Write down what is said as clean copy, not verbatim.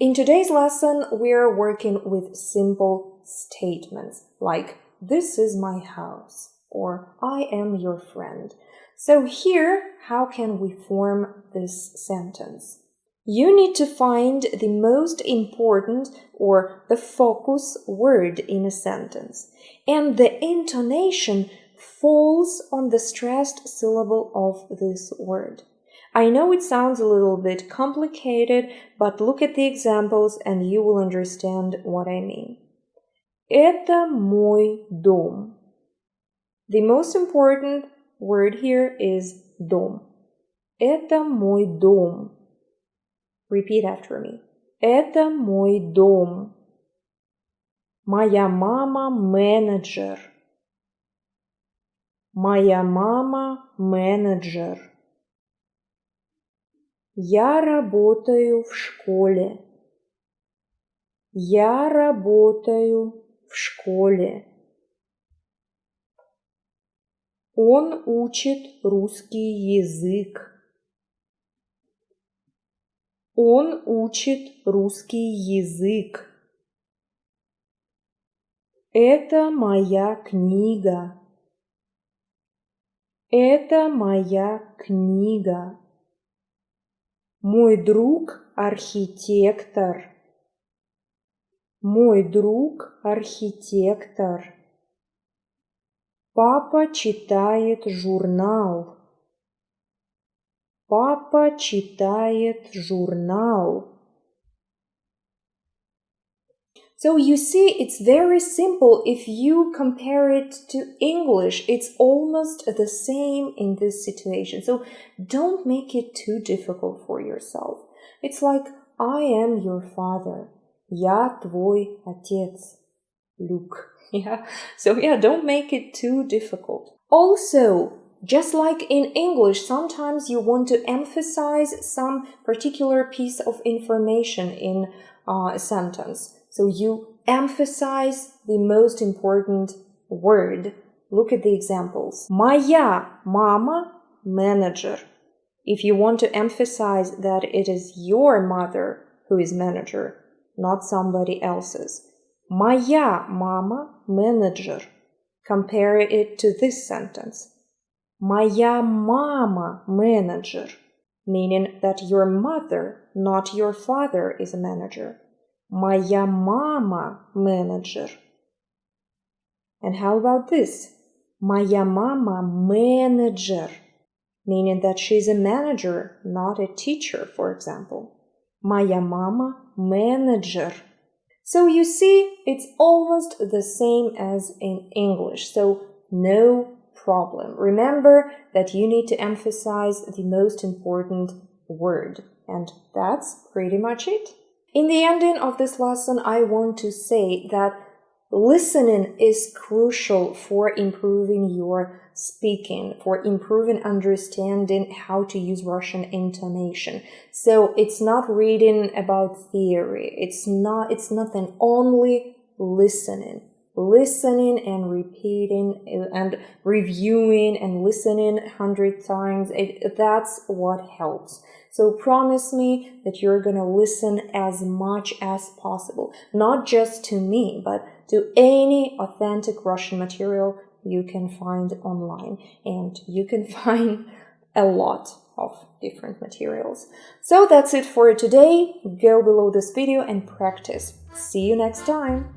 In today's lesson, we're working with simple statements like, this is my house, or I am your friend. So here, how can we form this sentence? You need to find the most important or the focus word in a sentence, and the intonation falls on the stressed syllable of this word. I know it sounds a little bit complicated, but look at the examples and you will understand what I mean. Это мой дом. The most important word here is дом. Это мой дом. Repeat after me. Это мой дом. Моя мама менеджер. Моя мама менеджер. Я работаю в школе. Я работаю в школе. Он учит русский язык. Он учит русский язык. Это моя книга. Это моя книга. Мой друг архитектор. Мой друг архитектор. Папа читает журнал. Папа читает журнал. So you see, it's very simple if you compare it to English. It's almost the same in this situation. So don't make it too difficult for yourself. It's like, I am your father. Я твой отец. Luke. Yeah. So don't make it too difficult. Also, just like in English, sometimes you want to emphasize some particular piece of information in a sentence. So you emphasize the most important word. Look at the examples. Моя мама manager. If you want to emphasize that it is your mother who is manager, not somebody else's. Моя мама manager. Compare it to this sentence. Моя мама manager. Meaning that your mother, not your father, is a manager. Моя мама manager. And how about this? Моя мама manager. Meaning that she's a manager, not a teacher, for example. Моя мама manager. So you see, it's almost the same as in English. So no problem. Remember that you need to emphasize the most important word. And that's pretty much it. In the ending of this lesson, I want to say that listening is crucial for improving your speaking, for improving understanding how to use Russian intonation. So it's not reading about theory. It's nothing, only listening. Listening and repeating and reviewing and listening 100 times. That's what helps. So promise me that you're going to listen as much as possible, not just to me, but to any authentic Russian material you can find online. And you can find a lot of different materials. So that's it for today. Go below this video and practice. See you next time.